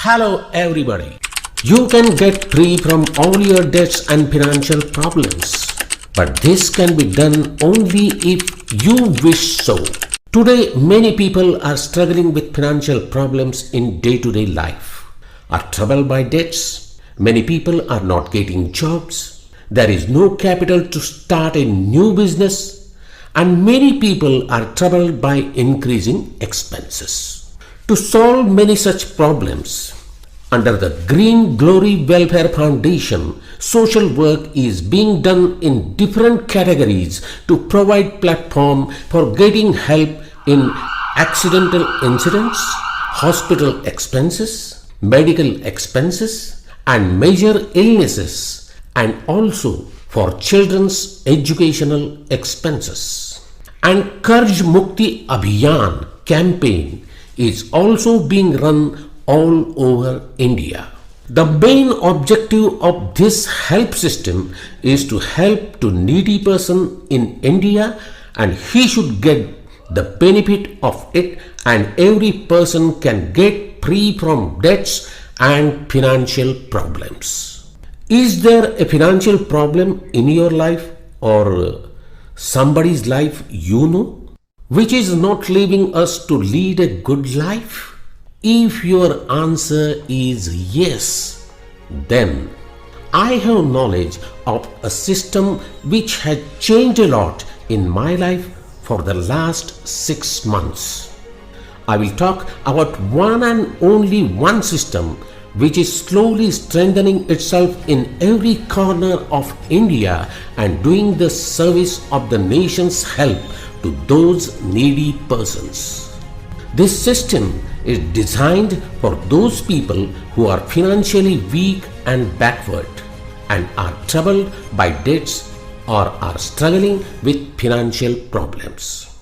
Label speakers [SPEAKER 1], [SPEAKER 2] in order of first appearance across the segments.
[SPEAKER 1] Hello everybody. You can get free from all your debts and financial problems. But this can be done only if you wish so. Today many people are struggling with financial problems in day-to-day life. Are troubled by debts. Many people are not getting jobs. There is no capital to start a new business. And many people are troubled by increasing expenses. To solve many such problems, under the Green Glory Welfare Foundation, social work is being done in different categories to provide platform for getting help in accidental incidents, hospital expenses, medical expenses, and major illnesses, and also for children's educational expenses. And Karz Mukti Abhiyan campaign is also being run all over India. The main objective of this help system is to help to needy person in India, and he should get the benefit of it, and every person can get free from debts and financial problems. Is there a financial problem in your life or somebody's life you know, which is not leaving us to lead a good life? If your answer is yes, then I have knowledge of a system which has changed a lot in my life for the last 6 months. I will talk about one and only one system which is slowly strengthening itself in every corner of India and doing the service of the nation's help to those needy persons. This system is designed for those people who are financially weak and backward and are troubled by debts or are struggling with financial problems,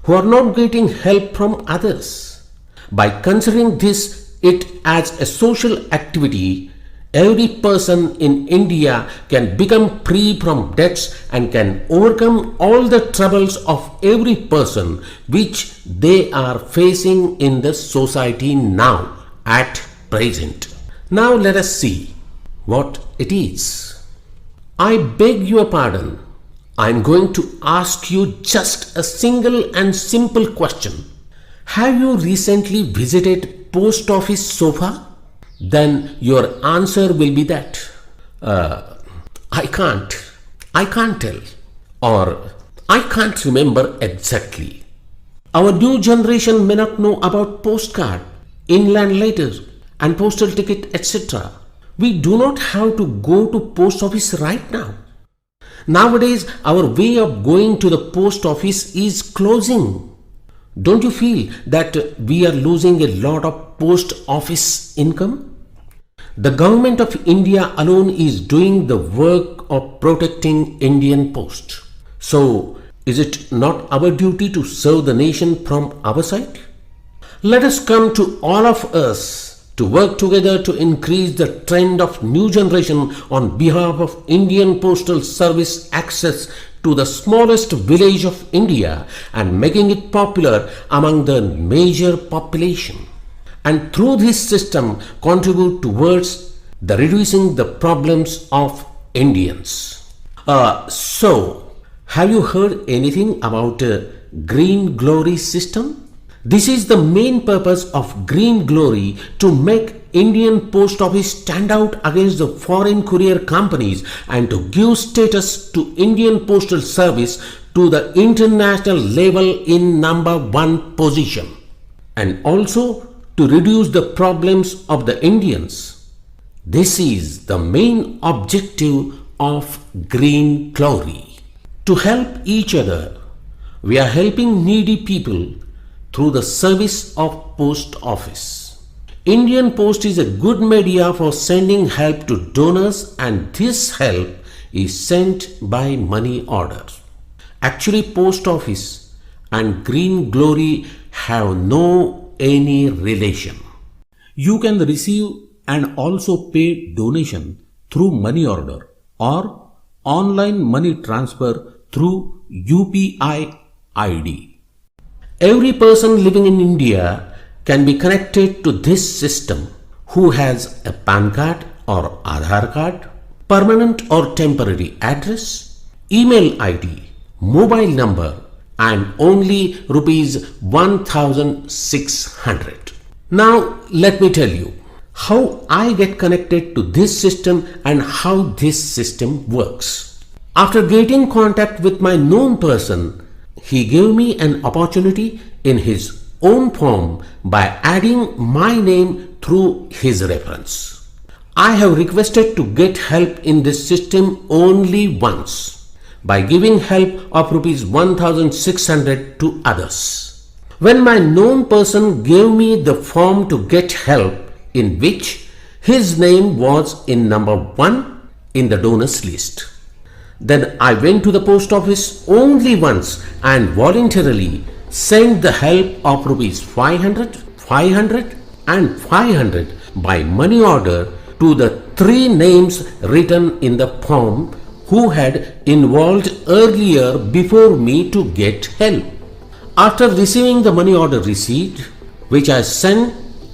[SPEAKER 1] who are not getting help from others. By considering it as a social activity, every person in India can become free from debts and can overcome all the troubles of every person which they are facing in the society now at present. Now let us see what it is. I beg your pardon. I am going to ask you just a single and simple question. Have you recently visited post office so far? Then your answer will be that I can't tell, or I can't remember exactly. Our new generation may not know about postcard, inland letter and postal ticket, etc. We do not have to go to post office right now. Nowadays our way of going to the post office is closing. Don't you feel that we are losing a lot of post office income? The government of India alone is doing the work of protecting Indian Post. So, is it not our duty to serve the nation from our side? Let us come to all of us to work together to increase the trend of new generation on behalf of Indian Postal Service access to the smallest village of India and making it popular among the major population. And through this system contribute towards the reducing the problems of Indians. So, have you heard anything about Green Glory system? This is the main purpose of Green Glory, to make Indian Post Office stand out against the foreign courier companies and to give status to Indian Postal Service to the international level in #1 position, and also to reduce the problems of the Indians. This is the main objective of Green Glory. To help each other, we are helping needy people through the service of post office. Indian Post is a good media for sending help to donors, and this help is sent by money order. Actually, post office and Green Glory have no any relation. You can receive and also pay donation through money order or online money transfer through UPI ID. Every person living in India can be connected to this system who has a PAN card or Aadhaar card, permanent or temporary address, email ID, mobile number, and only rupees 1,600. Now let me tell you how I get connected to this system and how this system works. After getting contact with my known person, he gave me an opportunity in his own form by adding my name through his reference. I have requested to get help in this system only once by giving help of rupees 1,600 to others. When my known person gave me the form to get help, in which his name was in number 1 in the donors list, then I went to the post office only once and voluntarily sent the help of rupees 500, 500 and 500 by money order to the 3 names written in the form who had involved earlier before me to get help. After receiving the money order receipt, which I sent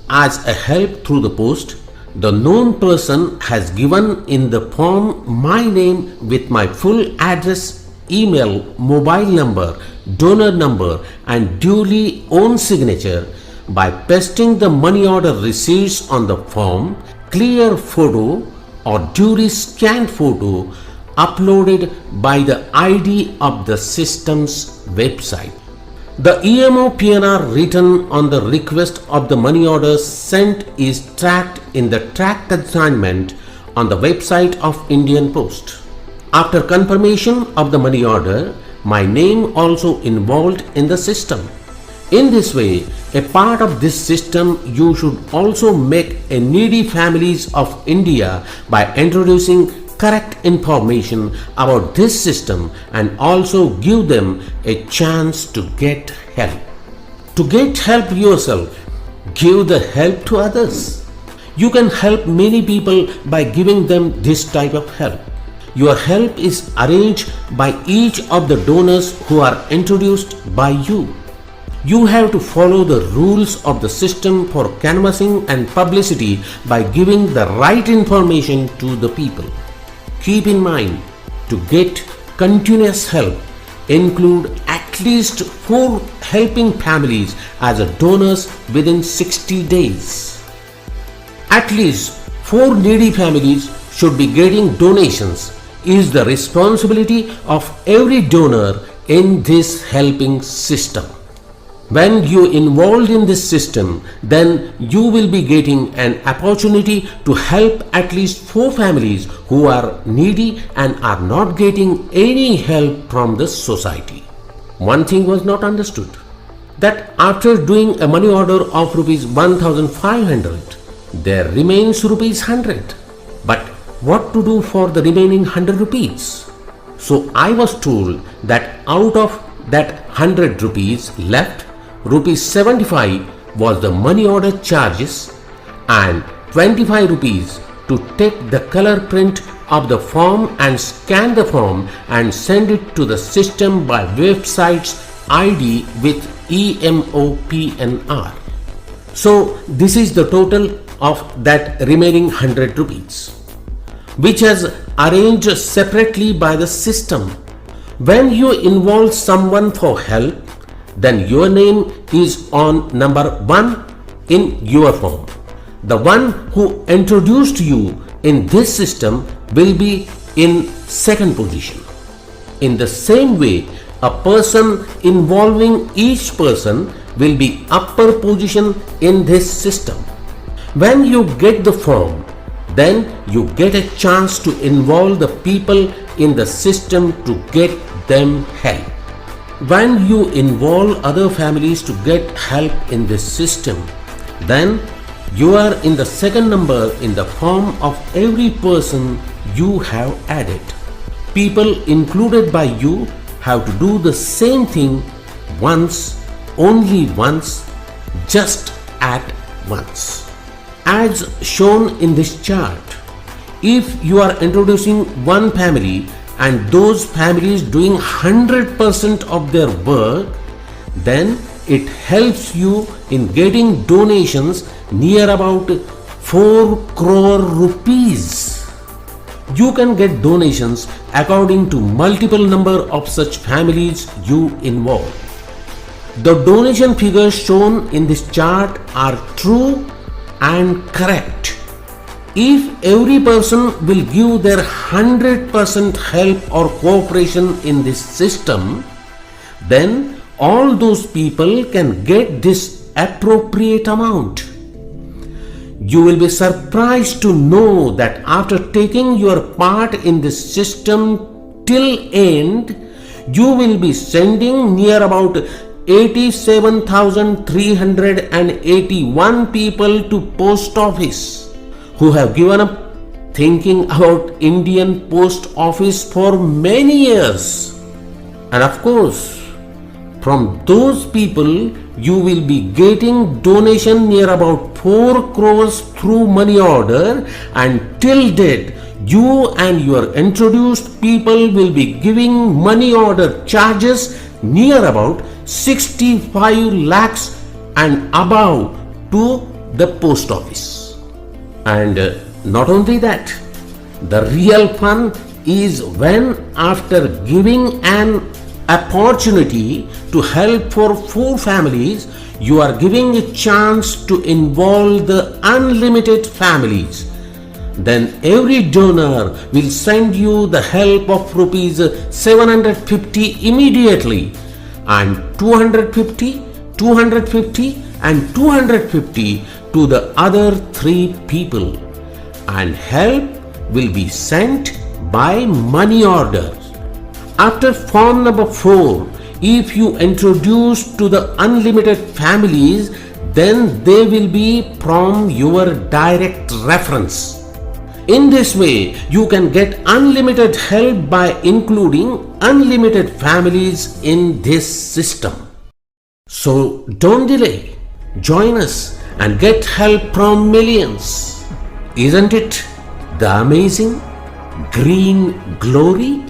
[SPEAKER 1] as a help through the post, the known person has given in the form my name with my full address, email, mobile number, donor number and duly own signature by pasting the money order receipts on the form, clear photo or duly scanned photo uploaded by the ID of the system's website. The EMO PNR written on the request of the money order sent is tracked in the tracked assignment on the website of Indian Post. After confirmation of the money order, my name also involved in the system. In this way, a part of this system you should also make a needy families of India by introducing correct information about this system and also give them a chance to get help. To get help yourself, give the help to others. You can help many people by giving them this type of help. Your help is arranged by each of the donors who are introduced by you. You have to follow the rules of the system for canvassing and publicity by giving the right information to the people. Keep in mind, to get continuous help, include at least 4 helping families as a donors within 60 days. At least 4 needy families should be getting donations is the responsibility of every donor in this helping system. When you involved in this system, then you will be getting an opportunity to help at least 4 families who are needy and are not getting any help from the society. One thing was not understood, that after doing a money order of rupees 1,500, there remains rupees 100. But what to do for the remaining 100 rupees? So I was told that out of that 100 rupees left, rupees 75 was the money order charges and 25 rupees to take the color print of the form and scan the form and send it to the system by website's ID with EMO PNR. So this is the total of that remaining 100 rupees, which is arranged separately by the system. When you involve someone for help, then your name is on number 1 in your form. The one who introduced you in this system will be in second position. In the same way, a person involving each person will be upper position in this system. When you get the form, then you get a chance to involve the people in the system to get them help. When you involve other families to get help in this system, then you are in the second number in the form of every person you have added. People included by you have to do the same thing once, only once, just at once. As shown in this chart, if you are introducing one family and those families doing 100% of their work, then it helps you in getting donations near about 4 crore rupees. You can get donations according to multiple number of such families you involve. The donation figures shown in this chart are true and correct. If every person will give their 100% help or cooperation in this system, then all those people can get this appropriate amount. You will be surprised to know that after taking your part in this system till end, you will be sending near about 87,381 people to post office who have given up thinking about Indian post office for many years. And of course, from those people, you will be getting donation near about 4 crores through money order, and till date, you and your introduced people will be giving money order charges near about 65 lakhs and above to the post office. And not only that, the real fun is when after giving an opportunity to help for 4 families, you are giving a chance to involve the unlimited families. Then every donor will send you the help of rupees 750 immediately, and 250, 250 and 250 to the other 3 people, and help will be sent by money order. After form number 4, if you introduce to the unlimited families, then they will be from your direct reference. In this way, you can get unlimited help by including unlimited families in this system. So don't delay. Join us and get help from millions. Isn't it the amazing green glory?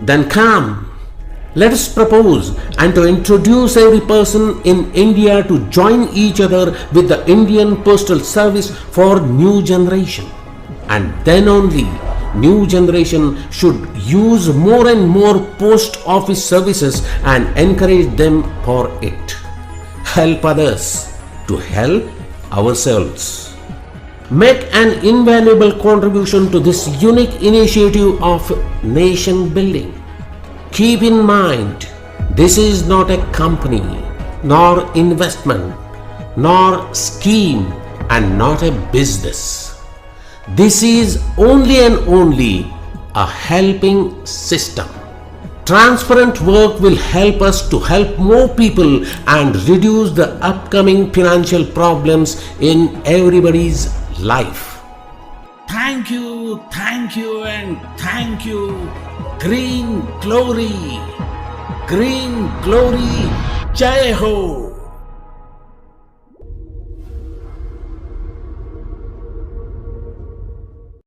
[SPEAKER 1] Then come, let us propose and to introduce every person in India to join each other with the Indian Postal Service for new generation. And then only new generation should use more and more post office services and encourage them for it. Help others to help ourselves. Make an invaluable contribution to this unique initiative of nation building. Keep in mind, this is not a company, nor investment, nor scheme, and not a business. This is only and only a helping system. Transparent work will help us to help more people and reduce the upcoming financial problems in everybody's life. Thank you, and thank you. Green Glory, Green Glory, Jai Ho.